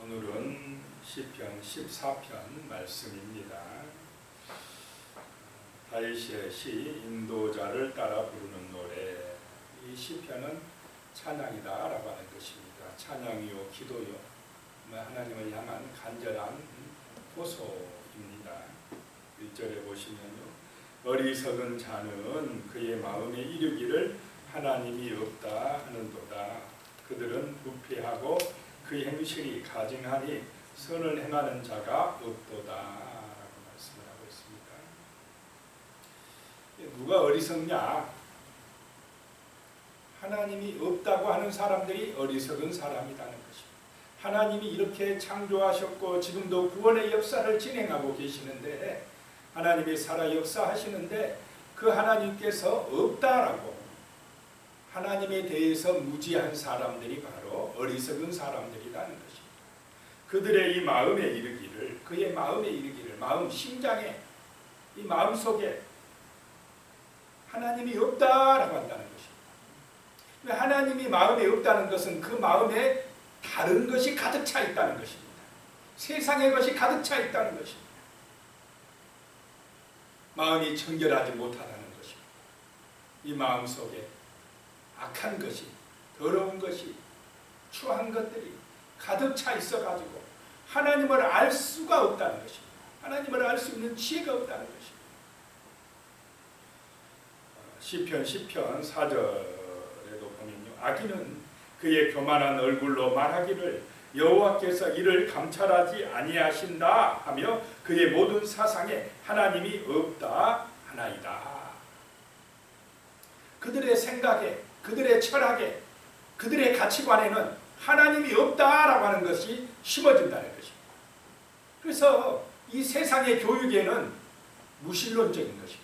오늘은 시편 14편 말씀입니다. 다윗의 시 인도자를 따라 부르는 노래. 이 시편은 찬양이다라고 하는 것입니다. 찬양이요 기도요 하나님을 향한 간절한 호소입니다. 1절에 보시면요, 어리석은 자는 그의 마음에 이르기를 하나님이 없다 하는도다. 그들은 부패하고 그 행실이 가증하니 선을 행하는 자가 없도다 라고 말씀을 하고 있습니다. 누가 어리석냐? 하나님이 없다고 하는 사람들이 어리석은 사람이라는 것입니다. 하나님이 이렇게 창조하셨고 지금도 구원의 역사를 진행하고 계시는데, 하나님이 살아 역사하시는데 그 하나님께서 없다라고 하나님에 대해서 무지한 사람들이 바로 어리석은 사람들이라는 것입니다. 그들의 이 마음에 이르기를, 그의 마음에 이르기를, 마음 심장에, 이 마음 속에 하나님이 없다라고 한다는 것입니다. 하나님이 마음에 없다는 것은 그 마음에 다른 것이 가득 차 있다는 것입니다. 세상의 것이 가득 차 있다는 것입니다. 마음이 청결하지 못하다는 것입니다. 이 마음 속에 악한 것이, 더러운 것이, 추한 것들이 가득 차 있어가지고 하나님을 알 수가 없다는 것입니다. 하나님을 알 수 있는 지혜가 없다는 것입니다. 시편 4절에도 보면요, 악인은 그의 교만한 얼굴로 말하기를 여호와께서 이를 감찰하지 아니하신다 하며 그의 모든 사상에 하나님이 없다 하나이다. 그들의 생각에, 그들의 철학에, 그들의 가치관에는 하나님이 없다라고 하는 것이 심어진다는 것입니다. 그래서 이 세상의 교육에는 무신론적인 것입니다.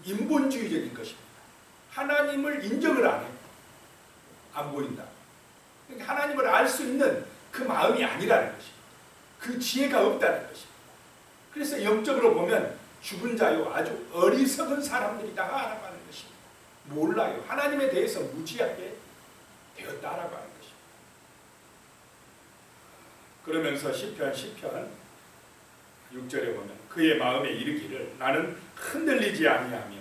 인본주의적인 것입니다. 하나님을 인정을 안 해요. 안 보인다. 그러니까 하나님을 알 수 있는 그 마음이 아니라는 것입니다. 그 지혜가 없다는 것입니다. 그래서 영적으로 보면 죽은 자요, 아주 어리석은 사람들이다 라고 하는 것입니다. 몰라요. 하나님에 대해서 무지하게 되었다라고 하는 것입니다. 그러면서 시편 6절에 보면 그의 마음에 이르기를 나는 흔들리지 아니하며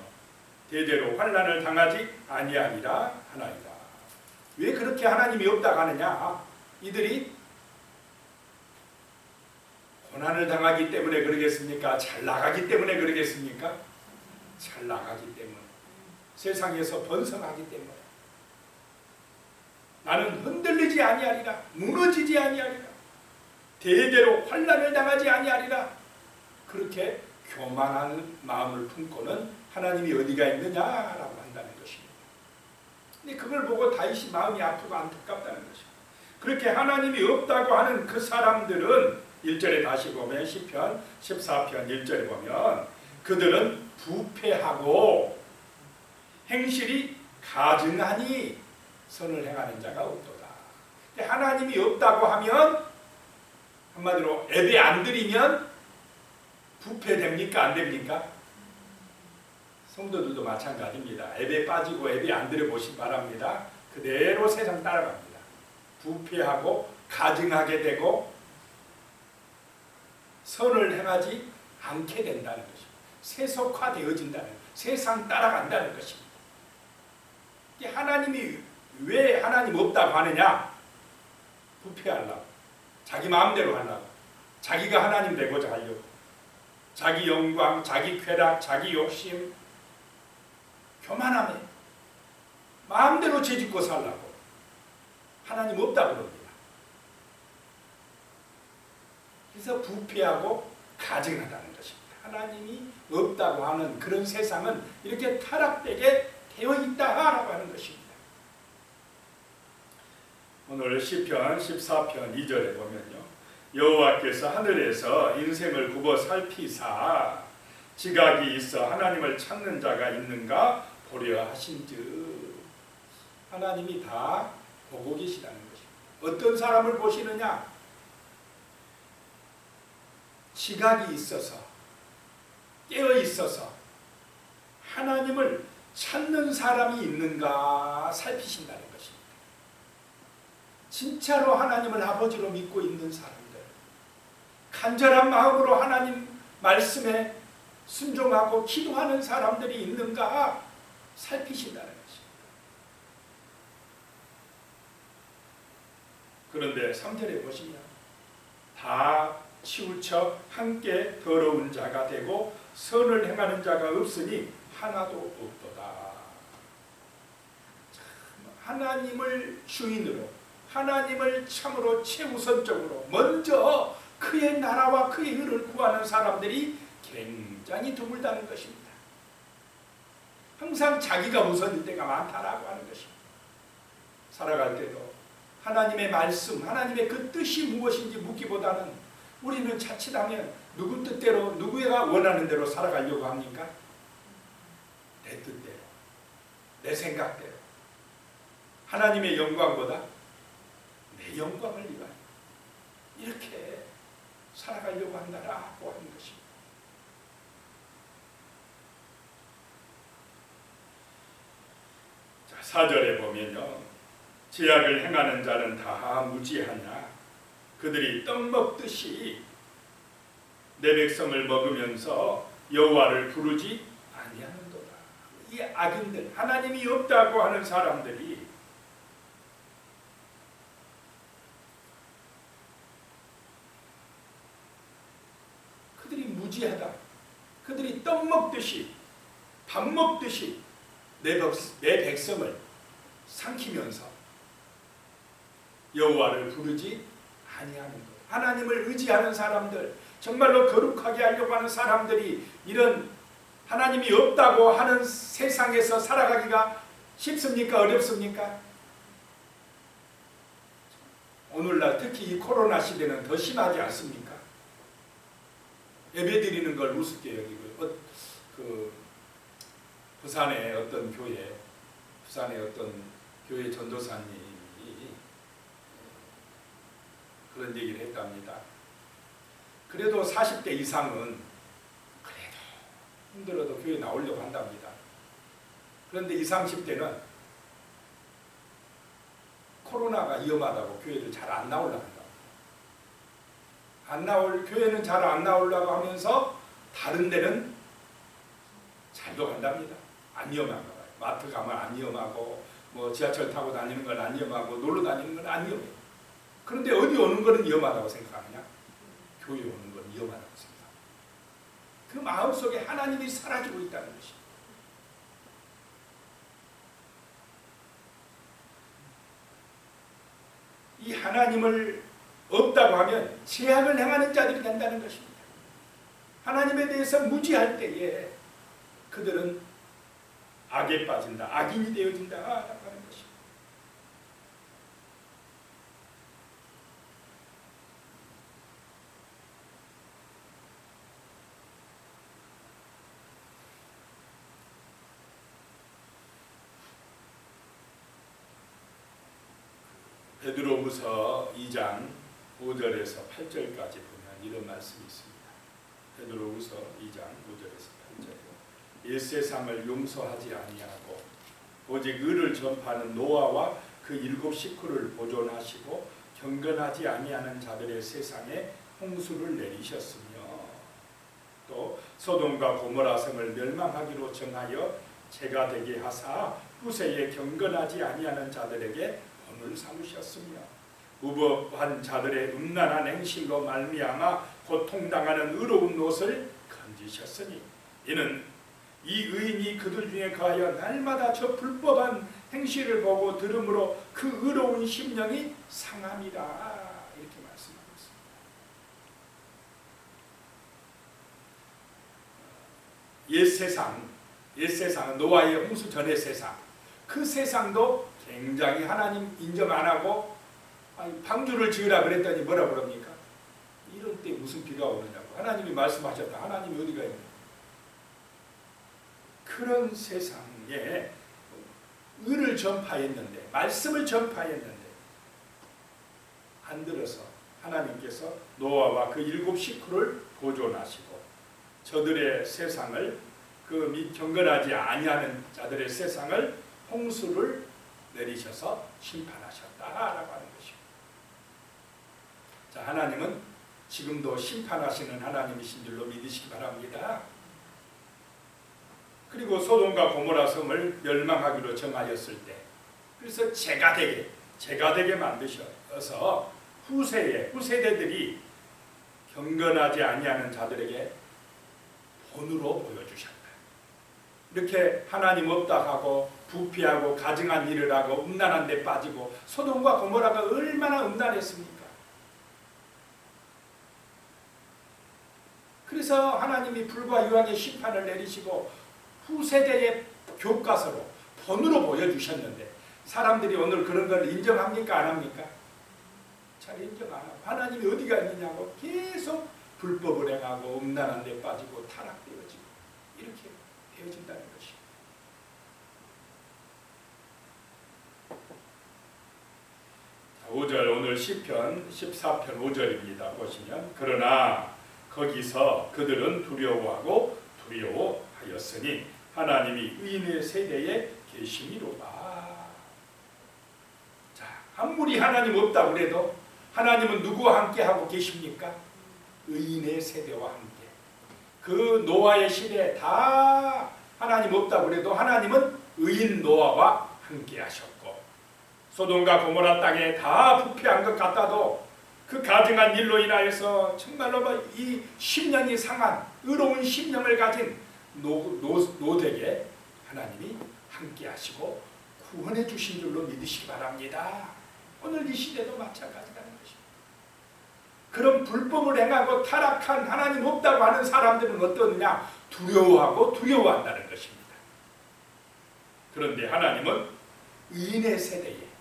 대대로 환난을 당하지 아니하리라 하나이다. 왜 그렇게 하나님이 없다고 하느냐? 이들이 고난을 당하기 때문에 그러겠습니까? 잘 나가기 때문에 그러겠습니까? 잘 나가기 때문에, 세상에서 번성하기 때문에. 나는 흔들리지 아니하리라, 무너지지 아니하리라, 대대로 환난을 당하지 아니하리라. 그렇게 교만한 마음을 품고는 하나님이 어디가 있느냐라고 한다는 것입니다. 근데 그걸 보고 다윗이 마음이 아프고 안타깝다는 것입니다. 그렇게 하나님이 없다고 하는 그 사람들은 1절에 다시 보면 시편 14편 1절에 보면 그들은 부패하고 행실이 가증하니 선을 행하는 자가 없도다. 하나님이 없다고 하면 한마디로 예배 안 드리면 부패됩니까? 안 됩니까? 성도들도 마찬가지입니다. 예배 빠지고 예배 안 드려 보시기 바랍니다. 그대로 세상 따라갑니다. 부패하고 가증하게 되고 선을 행하지 않게 된다는 것입니다. 세속화되어진다는, 세상 따라간다는 것입니다. 하나님이 왜 하나님 없다고 하느냐? 부패하려고, 자기 마음대로 하려고, 자기가 하나님 되고자 하려고, 자기 영광, 자기 쾌락, 자기 욕심, 교만함에 마음대로 죄짓고 살라고 하나님 없다고 그럽니다. 그래서 부패하고 가증하다는 것입니다. 하나님이 없다고 하는 그런 세상은 이렇게 타락되게 되어 있다라고 하는 것입니다. 오늘 시편 14편 2절에 보면요, 여호와께서 하늘에서 인생을 굽어 살피사 지각이 있어 하나님을 찾는 자가 있는가 보려 하신즉. 하나님이 다 보고 계시다는 것입니다. 어떤 사람을 보시느냐? 지각이 있어서, 깨어 있어서 하나님을 찾는 사람이 있는가 살피신다는 것입니다. 진짜로 하나님을 아버지로 믿고 있는 사람들, 간절한 마음으로 하나님 말씀에 순종하고 기도하는 사람들이 있는가 살피신다는 것입니다. 그런데 3절에 보시면 다 치우쳐 함께 더러운 자가 되고 선을 행하는 자가 없으니 하나도 없도다. 하나님을 주인으로, 하나님을 참으로 최우선적으로 먼저 그의 나라와 그의 의를 구하는 사람들이 굉장히 드물다는 것입니다. 항상 자기가 우선일 때가 많다라고 하는 것입니다. 살아갈 때도 하나님의 말씀, 하나님의 그 뜻이 무엇인지 묻기보다는 우리는 자칫하면 누구 뜻대로, 누구가 원하는 대로 살아가려고 합니까? 내 뜻대로, 내 생각대로. 하나님의 영광보다 내 영광을 위하여 이렇게 살아가려고 한다라고 하는 것입니다. 자, 4절에 보면요, 죄악을 행하는 자는 다 무지하냐, 그들이 떡 먹듯이 내 백성을 먹으면서 여호와를 부르지 아니하는도다. 이 악인들, 하나님이 없다고 하는 사람들이 그들이 무지하다. 그들이 떡 먹듯이, 밥 먹듯이 내 백성을 삼키면서 여호와를 부르지 아니하는 것. 하나님을 의지하는 사람들, 정말로 거룩하게 하려고 하는 사람들이 이런 하나님이 없다고 하는 세상에서 살아가기가 쉽습니까? 어렵습니까? 오늘날 특히 이 코로나 시대는 더 심하지 않습니까? 예배드리는 걸 우습게 여기고, 부산의 어떤 교회, 부산의 어떤 교회 전도사님이 그런 얘기를 했답니다. 그래도 40대 이상은 그래도 힘들어도 교회 나오려고 한답니다. 그런데 20, 30대는 코로나가 위험하다고 교회를 잘 안 나오려고 한다. 교회는 잘 안 나오려고 하면서 다른 데는 잘도 간답니다. 안 위험한가 봐요. 마트 가면 안 위험하고, 뭐 지하철 타고 다니는 건 안 위험하고, 놀러 다니는 건 안 위험해요. 그런데 어디 오는 거는 위험하다고 생각하느냐? 교회 오는 건 위험하다고 생각합니다. 그 마음속에 하나님이 사라지고 있다는 것입니다. 이 하나님을 없다고 하면 죄악을 행하는 자들이 된다는 것입니다. 하나님에 대해서 무지할 때에 그들은 악에 빠진다, 악인이 되어진다 라고 하는 것입니다. 베드로후서 2장 5절에서 8절까지 보면 이런 말씀이 있습니다. 베드로후서 2장 5절에서 8절. 이 세상을 용서하지 아니하고 오직 의를 전파하는 노아와 그 7 식구를 보존하시고 경건하지 아니하는 자들의 세상에 홍수를 내리셨으며, 또 소돔과 고모라 성을 멸망하기로 정하여 재가 되게 하사 후세에 경건하지 아니하는 자들에게 본을 삼으셨으며, 우법한 자들의 음란한 행실로 말미암아 고통당하는 의로운 롯을 건지셨으니, 이는 이 의인이 그들 중에 거하여 날마다 저 불법한 행실을 보고 들음으로 그 의로운 심령이 상함이라. 이렇게 말씀하고 있습니다. 옛 세상은 노아의 홍수 전의 세상, 그 세상도 굉장히 하나님 인정 안 하고, 방주를 지으라 그랬더니 뭐라 그럽니까? 이런 때 무슨 비가 오느냐고. 하나님이 말씀하셨다. 하나님이 어디가 있냐? 그런 세상에 의를 전파했는데, 말씀을 전파했는데 안 들어서 하나님께서 노아와 그 7 식구를 보존하시고 저들의 세상을, 그 경건하지 아니하는 자들의 세상을 홍수를 내리셔서 심판하셨다라고 하는 것입니다. 자, 하나님은 지금도 심판하시는 하나님이신 줄로 믿으시기 바랍니다. 그리고 소돔과 고모라 성을 멸망하기로 정하였을 때, 그래서 제가 되게 만드셔서 후세대들이 경건하지 아니하는 자들에게 본으로 보여주셨다. 이렇게 하나님 없다 하고 부패하고 가증한 일을 하고 음란한 데 빠지고, 소돔과 고모라가 얼마나 음란했습니까? 그래서 하나님이 불과 유황의 심판을 내리시고 후세대의 교과서로 본으로 보여주셨는데, 사람들이 오늘 그런 걸 인정합니까? 안 합니까? 잘 인정 안 하고, 하나님이 어디가 있느냐고 계속 불법을 행하고 음란한 데 빠지고 타락되어지고 이렇게 되어진다는 것이. 5절, 오늘 시편 14편 5절입니다. 보시면, 그러나 거기서 그들은 두려워하였으니 하나님이 의인의 세대에 계심이로다. 자, 아무리 하나님 없다고 그래도 하나님은 누구와 함께 하고 계십니까? 의인의 세대와 함께. 그 노아의 시대에 다 하나님 없다고 그래도 하나님은 의인 노아와 함께 하셨고, 소돔과 고모라 땅에 다 부패한 것 같아도 그 가증한 일로 인하여서 정말로 이 심령이 상한 의로운 심령을 가진 노대에 하나님이 함께 하시고 구원해 주신 줄로 믿으시기 바랍니다. 오늘 이 시대도 마찬가지라는 것입니다. 그런 불법을 행하고 타락한 하나님 없다고 하는 사람들은 어떠느냐? 두려워한다는 것입니다. 그런데 하나님은 의인의 세대에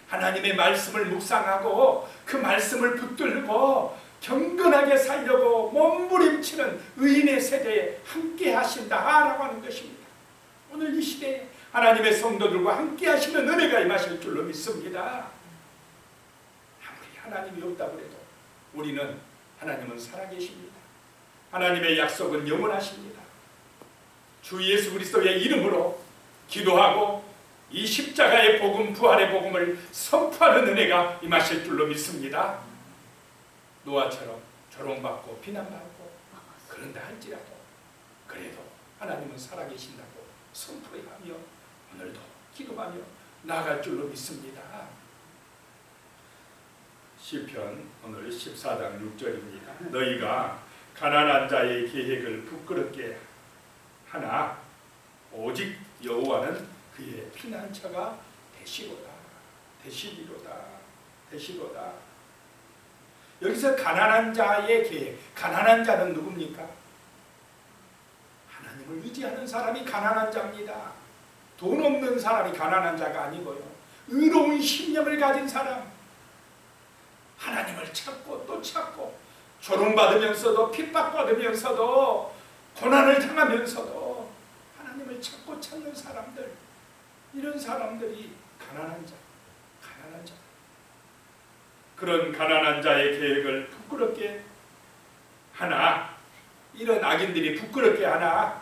하나님의 말씀을 묵상하고 그 말씀을 붙들고 경건하게 살려고 몸부림치는 의인의 세대에 함께 하신다라고 하는 것입니다. 오늘 이 시대에 하나님의 성도들과 함께 하시는 은혜가 임하실 줄로 믿습니다. 아무리 하나님이 없다고 해도 우리는, 하나님은 살아계십니다. 하나님의 약속은 영원하십니다. 주 예수 그리스도의 이름으로 기도하고 이 십자가의 복음, 부활의 복음을 선포하는 은혜가 임하실 줄로 믿습니다. 노아처럼 조롱받고 비난받고 그런다 할지라도 그래도 하나님은 살아계신다고 선포하며 오늘도 기도하며 나아갈 줄로 믿습니다. 시편 오늘 14장 6절입니다. 너희가 가난한 자의 계획을 부끄럽게 하나 오직 여호와는 그의 피난처가 되시리로다. 여기서 가난한 자의 계획, 가난한 자는 누굽니까? 하나님을 의지하는 사람이 가난한 자입니다. 돈 없는 사람이 가난한 자가 아니고요, 의로운 심령을 가진 사람, 하나님을 찾고 또 찾고 조롱받으면서도 핍박받으면서도 고난을 당하면서도 하나님을 찾고 찾는 사람들, 이런 사람들이 가난한 자. 그런 가난한 자의 계획을 부끄럽게 하나, 이런 악인들이 부끄럽게 하나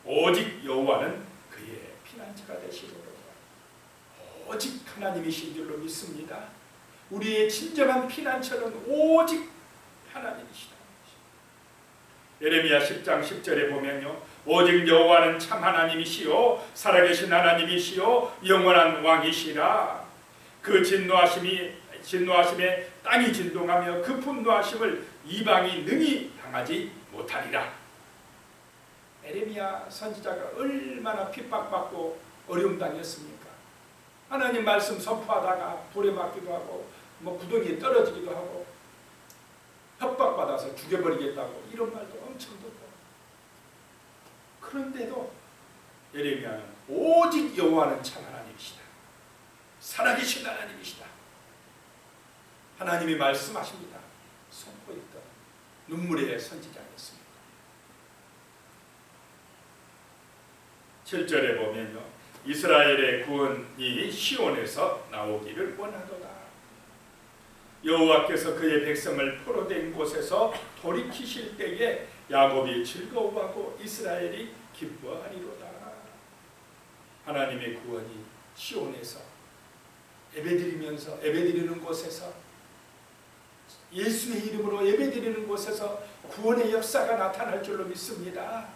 오직 여호와는 그의 피난처가 되시리로다. 오직 하나님이신 줄로 믿습니다. 우리의 진정한 피난처는 오직 하나님이시다. 예레미야 10장 10절에 보면요, 오직 여호와는 참 하나님이시요 살아계신 하나님이시요 영원한 왕이시라. 그 진노하심에 땅이 진동하며 그 분노하심을 이방이 능히 당하지 못하리라. 예레미야 선지자가 얼마나 핍박받고 어려움 당했습니까? 하나님 말씀 선포하다가 불에 맞기도 하고 구덩이에 떨어지기도 하고 협박받아서 죽여버리겠다고 이런 말도 엄청 듣고, 그런데도 예레미야는 오직 여호와는 참 하나님이시다, 살아계신 하나님이시다, 하나님이 말씀하십니다. 선포했던 눈물의 선지자였습니다. 7절에 보면요, 이스라엘의 구원이 시온에서 나오기를 원하도다. 여호와께서 그의 백성을 포로된 곳에서 돌이키실 때에 야곱이 즐거워하고 이스라엘이 기뻐하리로다. 하나님의 구원이 시온에서 예배드리는 곳에서 예수의 이름으로 예배드리는 곳에서 구원의 역사가 나타날 줄로 믿습니다.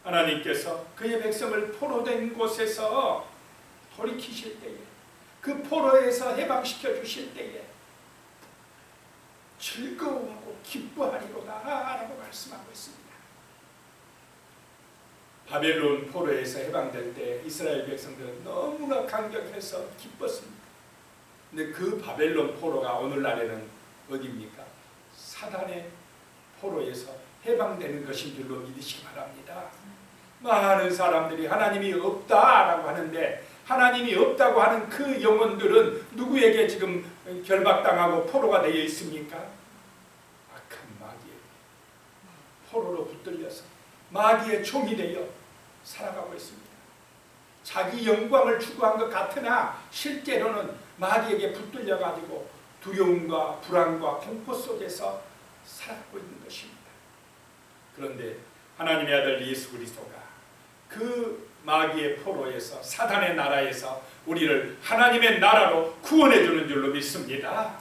하나님께서 그의 백성을 포로된 곳에서 돌이키실 때에, 그 포로에서 해방시켜 주실 때에 즐거워하고 기뻐하리로다 라고 말씀하고 있습니다. 바벨론 포로에서 해방될 때 이스라엘 백성들은 너무나 감격해서 기뻤습니다. 근데 그 바벨론 포로가 오늘날에는 어디입니까? 사단의 포로에서 해방되는 것인 줄로 믿으시기 바랍니다. 많은 사람들이 하나님이 없다라고 하는데, 하나님이 없다고 하는 그 영혼들은 누구에게 지금 결박당하고 포로가 되어 있습니까? 악한 마귀에게 포로로 붙들려서 마귀의 종이 되어 살아가고 있습니다. 자기 영광을 추구한 것 같으나 실제로는 마귀에게 붙들려 가지고 두려움과 불안과 공포 속에서 살아가고 있는 것입니다. 그런데 하나님의 아들 예수 그리스도가 그 마귀의 포로에서, 사단의 나라에서 우리를 하나님의 나라로 구원해 주는 줄로 믿습니다.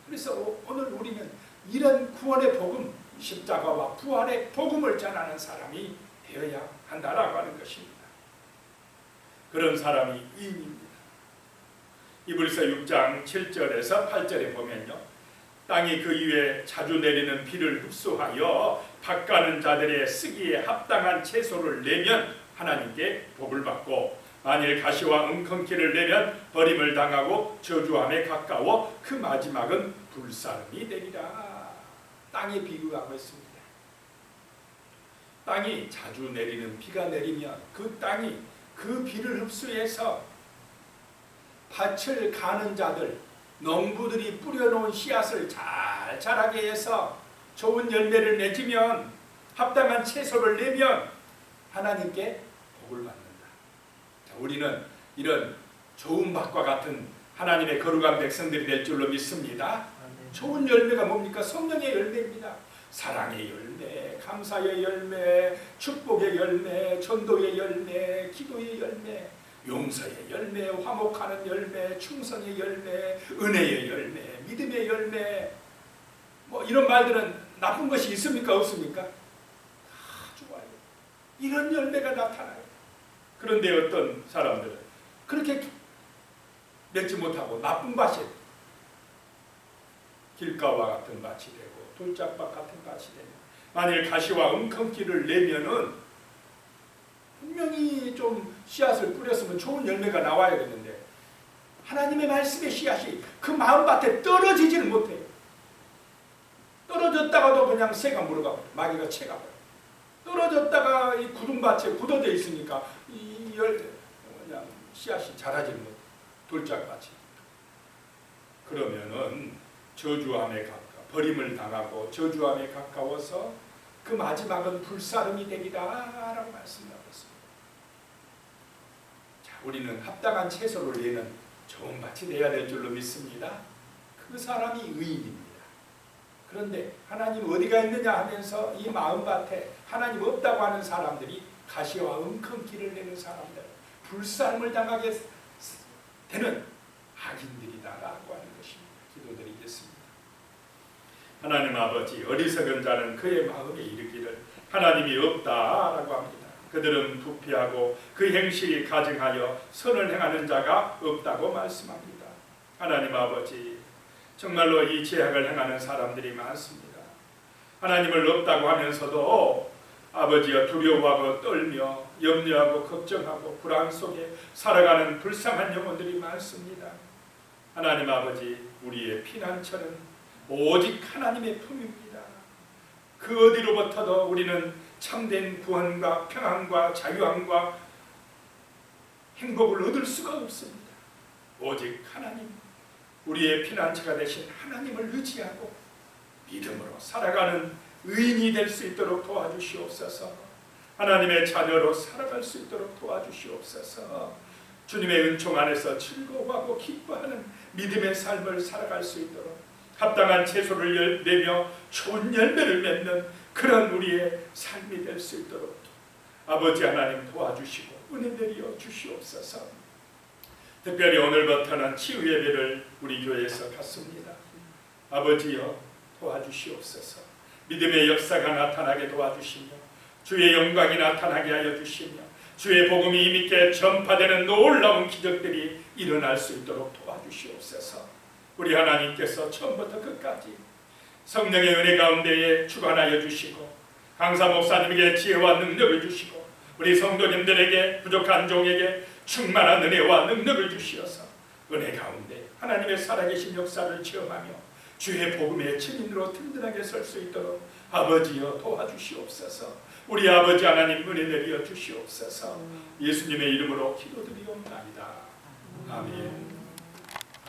그래서 오늘 우리는 이런 구원의 복음, 십자가와 부활의 복음을 전하는 사람이 되어야 한다라고 하는 것입니다. 그런 사람이 의인입니다. 이브리서 6장 7절에서 8절에 보면요, 땅이 그 위에 자주 내리는 비를 흡수하여 밭가는 자들의 쓰기에 합당한 채소를 내면 하나님께 복을 받고, 만일 가시와 웅컨기를 내면 버림을 당하고 저주함에 가까워 그 마지막은 불사름이 되리라. 땅에 비유하고 있습니다. 땅이 자주 내리는 비가 내리면 그 땅이 그 비를 흡수해서 밭을 가는 자들, 농부들이 뿌려놓은 씨앗을 잘 자라게 해서 좋은 열매를 맺으면, 합당한 채소를 내면 하나님께 복을 받는다. 자, 우리는 이런 좋은 밭과 같은 하나님의 거룩한 백성들이 될 줄로 믿습니다. 좋은 열매가 뭡니까? 성령의 열매입니다. 사랑의 열매, 감사의 열매, 축복의 열매, 전도의 열매, 기도의 열매, 용서의 열매, 화목하는 열매, 충성의 열매, 은혜의 열매, 믿음의 열매, 뭐 이런 말들은 나쁜 것이 있습니까? 없습니까? 다 좋아요. 이런 열매가 나타나요. 그런데 어떤 사람들은 그렇게 맺지 못하고 나쁜 밭이, 길가와 같은 밭이 되고 돌짝밭 같은 밭이 되면, 만일 가시와 웅컨기를 내면은 분명히 좀 씨앗을 뿌렸으면 좋은 열매가 나와야겠는데, 하나님의 말씀의 씨앗이 그 마음밭에 떨어지지는 못해요. 떨어졌다가도 그냥 새가 물어가버려, 마귀가 채가버려. 떨어졌다가 이 구둥밭에 굳어져 있으니까 이 그냥 씨앗이 자라지는 못해, 돌짝밭이. 그러면은 저주함에 가까워, 버림을 당하고 저주함에 가까워서 그 마지막은 불사름이 되리라 라고 말씀하고 있습니다. 자, 우리는 합당한 채소를 내는 좋은 밭이 되어야 될 줄로 믿습니다. 그 사람이 의인입니다. 그런데 하나님 어디가 있느냐 하면서 이 마음밭에 하나님 없다고 하는 사람들이 가시와 웅컨기를 내는 사람들, 불사름을 당하게 되는 악인들이다라고 하는 것입니다. 기도드리겠습니다. 하나님 아버지, 어리석은 자는 그의 마음에 이르기를 하나님이 없다라고 합니다. 그들은 부패하고 그 행실이 가증하여 선을 행하는 자가 없다고 말씀합니다. 하나님 아버지, 정말로 이 죄악을 행하는 사람들이 많습니다. 하나님을 없다고 하면서도 아버지여 두려워하고 떨며 염려하고 걱정하고 불안 속에 살아가는 불쌍한 영혼들이 많습니다. 하나님 아버지, 우리의 피난처는 오직 하나님의 품입니다. 그 어디로부터도 우리는 참된 구원과 평안과 자유함과 행복을 얻을 수가 없습니다. 오직 하나님, 우리의 피난처가 되신 하나님을 의지하고 믿음으로 살아가는 의인이 될 수 있도록 도와주시옵소서. 하나님의 자녀로 살아갈 수 있도록 도와주시옵소서. 주님의 은총 안에서 즐거워하고 기뻐하는 믿음의 삶을 살아갈 수 있도록 합당한 채소를 내며 좋은 열매를 맺는 그런 우리의 삶이 될 수 있도록 아버지 하나님 도와주시고 은혜 내려 주시옵소서. 특별히 오늘부터는 치유 예배를 우리 교회에서 갖습니다. 아버지여 도와주시옵소서. 믿음의 역사가 나타나게 도와주시며 주의 영광이 나타나게 하여 주시며 주의 복음이 힘있게 전파되는 놀라운 기적들이 일어날 수 있도록 도와주시옵소서. 우리 하나님께서 처음부터 끝까지 성령의 은혜 가운데에 주관하여 주시고 강사 목사님에게 지혜와 능력을 주시고 우리 성도님들에게 부족한 종에게 충만한 은혜와 능력을 주시어서 은혜 가운데 하나님의 살아계신 역사를 체험하며 주의 복음의 증인으로 든든하게 설 수 있도록 아버지여 도와주시옵소서. 우리 아버지 하나님 은혜 내려 주시옵소서. 예수님의 이름으로 기도드리옵나이다. 아멘.